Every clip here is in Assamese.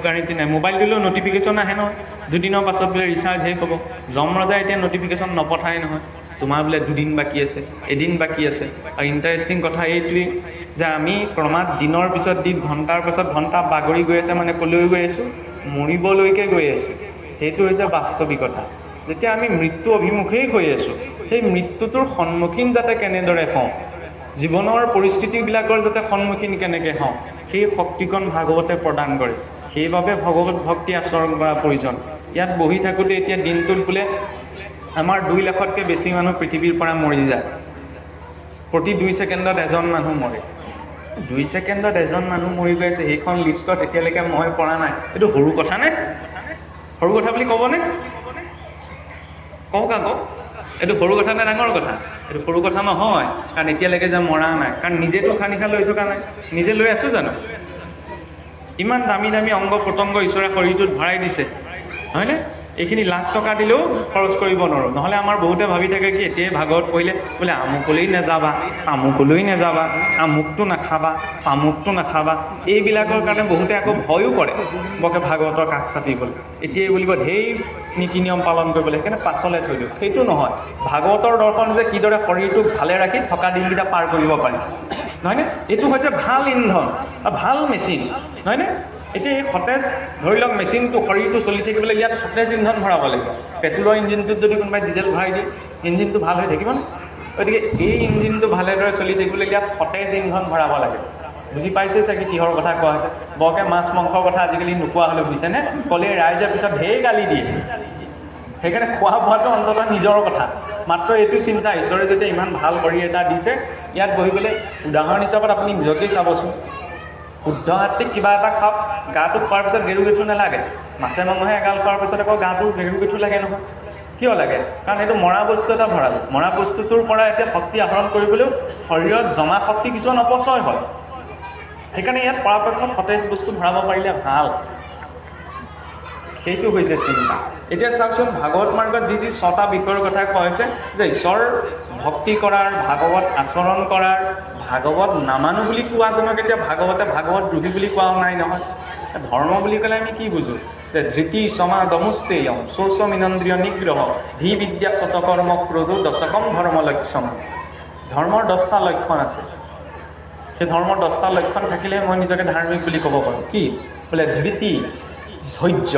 গাড়ীটি নাই মোবাইল দিলেও নটিফিকেশ্যন আহে নহয় দুদিনৰ পাছত বোলে ৰিচাৰ্জ শেষ হ'ব যম ৰজাই এতিয়া নটিফিকেশ্যন নপঠায় নহয় তোমাৰ বোলে দুদিন বাকী আছে এদিন বাকী আছে আৰু ইণ্টাৰেষ্টিং কথা এইটোৱেই যে আমি ক্ৰমাৎ দিনৰ পিছত দিন ঘণ্টাৰ পিছত ঘণ্টা বাগৰি গৈ আছে মানে ক'লৈ গৈ আছোঁ মৰিবলৈকে গৈ আছোঁ সেইটো হৈছে বাস্তৱিকতা যেতিয়া আমি মৃত্যু অভিমুখেই হৈ আছোঁ সেই মৃত্যুটোৰ সন্মুখীন যাতে কেনেদৰে হওঁ জীৱনৰ পৰিস্থিতিবিলাকৰ যাতে সন্মুখীন কেনেকৈ হওঁ সেই শক্তিকণ ভাগৱতে প্ৰদান কৰে সেইবাবে ভগৱত ভক্তি আচৰণ কৰা প্ৰয়োজন ইয়াত বহি থাকোঁতে এতিয়া দিনটোত বোলে আমাৰ 2 লাখতকৈ বেছি মানুহ পৃথিৱীৰ পৰা মৰি যায় প্ৰতি 2 ছেকেণ্ডত এজন মানুহ মৰে 2 ছেকেণ্ডত এজন মানুহ মৰি গৈ আছে সেইখন লিষ্টত এতিয়ালৈকে মই পৰা নাই এইটো সৰু কথা নে সৰু কথা বুলি ক'বনে কওক আকৌ এইটো সৰু কথা নে ডাঙৰ কথা এইটো সৰু কথা নহয় কাৰণ এতিয়ালৈকে যে মৰা নাই কাৰণ নিজেতো উশাহ নিশাহ লৈ থকা নাই নিজে লৈ আছোঁ জানো ইমান দামী দামী অংগ প্ৰত্যংগ ঈশ্বৰে শৰীৰটোত ভৰাই দিছে হয়নে এইখিনি লাখ টকা দিলেও খৰচ কৰিব নোৱাৰোঁ নহ'লে আমাৰ বহুতে ভাবি থাকে কি এতিয়াই ভাগৱত পঢ়িলে বোলে আমুকলৈ নাযাবা তামুকলৈ নাযাবা আমুকটো নাখাবা তামুকটো নাখাবা এইবিলাকৰ কাৰণে বহুতে আকৌ ভয়ো কৰে বৰকে ভাগৱতৰ কাষ চাপিবলৈ এতিয়াই বুলিব ঢেৰ নীতি নিয়ম পালন কৰিবলৈ সেইকাৰণে পাছলৈ থৈ দিওঁ সেইটো নহয় ভাগৱতৰ দৰ্শন যে কিদৰে শৰীৰটোক ভালে ৰাখি থকা দিনকেইটা পাৰ কৰিব পাৰি নহয়নে এইটো হৈছে ভাল ইন্ধন ভাল মেচিন নহয়নে এতিয়া এই সতেজ ধৰি লওক মেচিনটো শৰীৰটো চলি থাকিবলৈ ইয়াত সতেজ ইন্ধন ভৰাব লাগিব পেট্ৰলৰ ইঞ্জিনটোত যদি কোনোবাই ডিজেল ভৰাই দিয়ে ইঞ্জিনটো ভাল হৈ থাকিব গতিকে এই ইঞ্জিনটো ভালেদৰে চলি থাকিবলৈ ইয়াত সতেজ ইন্ধন ভৰাব লাগে বুজি পাইছে চাগে কিহৰ কথা কোৱা হৈছে বৰকে মাছ মাংসৰ কথা আজিকালি নোকোৱা হ'লে বুজিছেনে ক'লে ৰাইজে পিছত ঢেৰ গালি দিয়ে সেইকাৰণে খোৱা বোৱাটো অন্ততঃ নিজৰ কথা মাত্ৰ এইটো চিন্তা ঈশ্বৰে যেতিয়া ইমান ভাল শৰীৰ এটা দিছে ইয়াত বহি পেলাই উদাহৰণ হিচাপত আপুনি নিজকেই চাবচোন শুদ্ধ হাতীক কিবা এটা খাওক গাটো খোৱাৰ পিছত গেৰু গেঠু নালাগে মাছে মাংসে এগাল খোৱাৰ পিছত আকৌ গাটো গেৰু গেঠু লাগে নহয় কিয় লাগে কাৰণ এইটো মৰা বস্তু এটা ভৰালে মৰা বস্তুটোৰ পৰা এতিয়া শক্তি আহৰণ কৰিবলৈও শৰীৰত জমা শক্তি কিছুমান অপচয় হয় সেইকাৰণে ইয়াত পৰাপক্ষত সতেজ বস্তু ভৰাব পাৰিলে ভাল সেইটো হৈছে চিন্তা এতিয়া চাওকচোন ভাগৱত মাৰ্গত যি 6টা বিষয়ৰ কথা কোৱা হৈছে যে ঈশ্বৰ ভক্তি কৰাৰ ভাগৱত আচৰণ কৰাৰ ভাগৱত নামানো বুলি কোৱাজনক এতিয়া ভাগৱতে ভাগৱত দ্ৰোহী বুলি কোৱাও নাই নহয় ধৰ্ম বুলি ক'লে আমি কি বুজোঁ যে ধৃতি সমা দমুষ্টেয়ম শৌচমিনন্দ্ৰিয় নিগ্ৰহ ধী বিদ্যা শতকৰ্ম ক্ৰোধ দশকম ধৰ্ম লক্ষণ ধৰ্মৰ 10টা লক্ষণ আছে সেই ধৰ্মৰ 10টা লক্ষণ থাকিলে মই নিজকে ধাৰ্মিক বুলি ক'ব পাৰোঁ কি বোলে ধৃতি ধৈৰ্য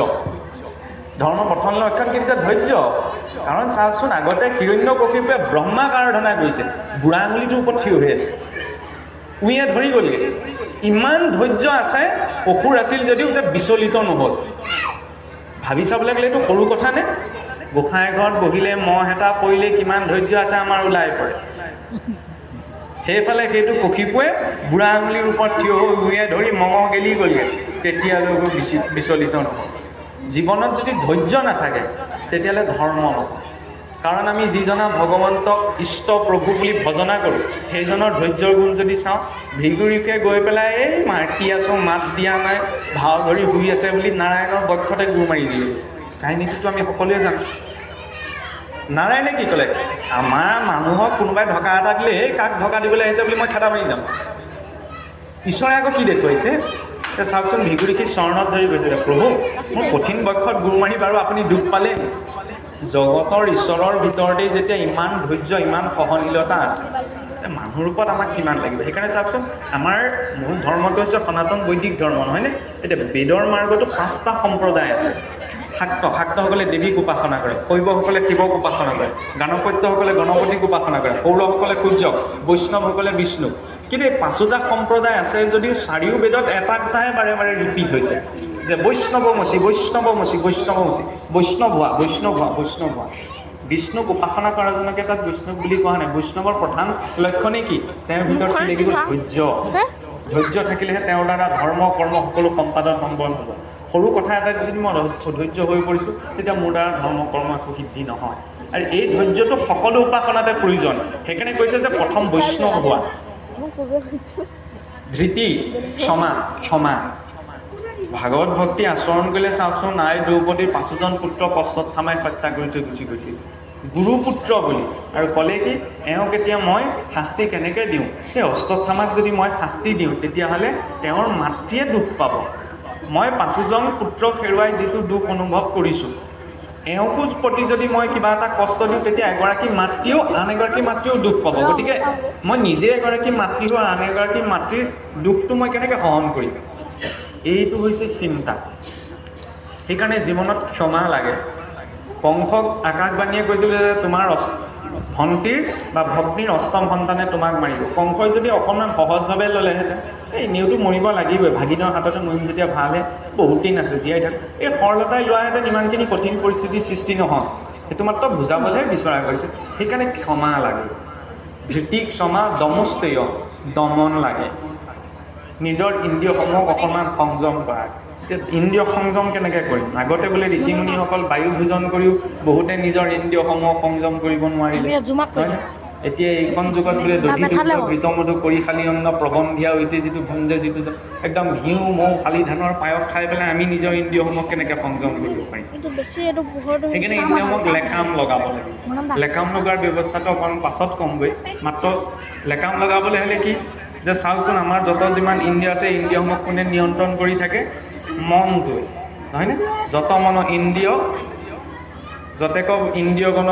ধৰ্মৰ প্ৰথম লক্ষণ কি যে ধৈৰ্য কাৰণ চাওকচোন আগতে হিৰণ্যকশিপুৱে ব্ৰহ্মাক আৰাধনা কৰিছে বুঢ়া আঙুলিটোৰ ওপৰত থিয় হৈ আছে উইয়ে ধৰি গ'লগৈ ইমান ধৈৰ্য আছে অসুৰ আছিল যদিও যে বিচলিত নহ'ল ভাবি চাবলৈ গ'লে এইটো সৰু কথা নে গোসাঁই ঘৰত বহিলে মহ এটা পৰিলে কিমান ধৈৰ্য আছে আমাৰ ওলাই পৰে সেইফালে সেইটো কশিপুৱে বুঢ়া আঙুলিৰ ওপৰত থিয় হৈ উইয়ে ধৰি মঙহ গেলি গ'লগৈ তেতিয়ালৈকে বিচলিত নহ'ল জীৱনত যদি ধৈৰ্য নাথাকে তেতিয়াহ'লে ধৰ্ম নহয় কাৰণ আমি যিজনা ভগৱন্তক ইষ্ট প্ৰভু বুলি ভজনা কৰোঁ সেইজনৰ ধৈৰ্যৰ গুণ যদি চাওঁ ভিগুৰীকে গৈ পেলাই এই মাতি আছোঁ মাত দিয়া নাই ভাও ধৰি শুই আছে বুলি নাৰায়ণৰ বক্ষতে গুৰ মাৰি দিলোঁ কাহিনীটোতো আমি সকলোৱে জানো নাৰায়ণে কি ক'লে আমাৰ মানুহক কোনোবাই ঢকা এটা দিলে এই কাক ঢকা দিবলৈ আহিছে বুলি মই খেদা মাৰি যাম ঈশ্বৰে আকৌ কি দেখুৱাইছে চাওকচোন ভিগুৰীকে চৰণত ধৰি গৈছে প্ৰভু মোৰ কঠিন বক্ষত গুৰ মাৰি বাৰু আপুনি দুখ পালে জগতৰ ঈশ্বৰৰ ভিতৰতেই যেতিয়া ইমান ধৈৰ্য ইমান সহনশীলতা আছে মানুহৰ ওপৰত আমাক কিমান লাগিব সেইকাৰণে চাওকচোন আমাৰ মূল ধৰ্মটো হৈছে সনাতন বৈদিক ধৰ্ম নহয়নে এতিয়া বেদৰ মাৰ্গতো 5টা সম্প্ৰদায় আছে শাক্তসকলে দেৱীক উপাসনা কৰে শৈৱসকলে শিৱক উপাসনা কৰে গাণপত্যসকলে গণপতিক উপাসনা কৰে সৌৰসকলে সূৰ্যক বৈষ্ণৱসকলে বিষ্ণুক কিন্তু এই 5টা সম্প্ৰদায় আছে যদিও 4 বেদত এটা কথাহে বাৰে বাৰে ৰিপিট হৈছে যে বৈষ্ণৱমচি বৈষ্ণৱমচি বৈষ্ণৱমচি বৈষ্ণৱ হোৱা বিষ্ণুক উপাসনা কৰাজনকে তাত বৈষ্ণৱ বুলি কোৱা নাই বৈষ্ণৱৰ প্ৰধান লক্ষণেই কি তেওঁৰ ভিতৰত কি লাগিব ধৈৰ্য থাকিলেহে তেওঁৰ দ্বাৰা ধৰ্ম কৰ্ম সকলো সম্পাদন সম্পন্ন হ'ব সৰু কথা এটা যদি মই ধৈৰ্য হৈ পৰিছোঁ তেতিয়া মোৰ দ্বাৰা ধৰ্ম কৰ্ম একো সিদ্ধি নহয় আৰু এই ধৈৰ্যটো সকলো উপাসনাতে প্ৰয়োজন সেইকাৰণে কৈছে যে প্ৰথম বৈষ্ণৱ হোৱা ধৃতি ক্ষমা ভাগৱত ভক্তি আচৰণ কৰিলে চাওকচোন নাই দ্ৰৌপদীৰ 5জন পুত্ৰ পশ্চাৎথামাই হত্যা কৰি থৈ গুচি গৈছিল গুৰুপুত্ৰ বুলি আৰু ক'লে কি এওঁক এতিয়া মই শাস্তি কেনেকৈ দিওঁ সেই অশ্বত্থামাক যদি মই শাস্তি দিওঁ তেতিয়াহ'লে তেওঁৰ মাতৃয়ে দুখ পাব মই 5জন পুত্ৰক হেৰুৱাই যিটো দুখ অনুভৱ কৰিছোঁ, এওঁকো প্ৰতি যদি মই কিবা এটা কষ্ট দিওঁ, তেতিয়া এগৰাকী মাতৃও আন এগৰাকী মাতৃও দুখ পাব। গতিকে মই নিজে এগৰাকী মাতৃ হৈ আন এগৰাকী মাতৃৰ দুখটো মই কেনেকৈ সহন কৰিম? এইটো হৈছে চিন্তা। সেইকাৰণে জীৱনত ক্ষমা লাগে। কংসক আকাশবাণীয়ে কৈছিল যে তোমাৰ ভণ্টিৰ বা ভগ্নীৰ 8ম সন্তানে তোমাক মাৰিব। কংসই যদি অকণমান সহজভাৱে ল'লেহেঁতেন, এই এনেওতো মৰিব লাগিবই, ভাগিনৰ হাততে মৰিম যেতিয়া ভালহে, বহুত দিন আছে জীয়াই থাক, এই সৰলতাই লোৱাহেঁতেন ইমানখিনি কঠিন পৰিস্থিতিৰ সৃষ্টি নহয়। সেইটো মাত্ৰ বুজাবলৈহে বিচৰা কৰিছে। সেইকাৰণে ক্ষমা লাগে। ধৃতিক ক্ষমা দমস্তেয়, দমন লাগে। নিজৰ ইন্দ্ৰিয়সমূহক অকণমান সংযম কৰা। এতিয়া ইন্দ্ৰিয় সংযম কেনেকৈ কৰিম? আগতে বোলে ঋষিমুনিসকল বায়ু ভোজন কৰিও বহুতে নিজৰ ইন্দ্ৰিয়সমূহক সংযম কৰিব নোৱাৰিলে, হয়? এতিয়া এইখন যুগত বোলে দধি দুগ্ধ ঘৃতমধু কৰি খালি অন্ন প্ৰবন্ধিয়া ঐতি যিটো ভুঞ্জে যিটো একদম ঘিউ মৌ শালি ধানৰ পায়স খাই পেলাই আমি নিজৰ ইন্দ্ৰিয়সমূহক কেনেকৈ সংযম কৰিব পাৰিম? সেইকাৰণে ইন্দ্ৰিয়সমূহক লেকাম লগাব লাগিব। লেকাম লগাৰ ব্যৱস্থাটো অকণমান পাছত কমগৈ। মাত্ৰ লেকাম লগাবলৈ হ'লে কি যে চাওকচোন, আমাৰ যত যিমান ইন্দ্ৰিয় আছে, ইন্দ্ৰিয়সমূহক কোনে নিয়ন্ত্ৰণ কৰি থাকে? মনটোৱে, নহয়নে? যত মন ইন্দ্ৰিয় যতে ক ইন্দ্ৰিয়গণ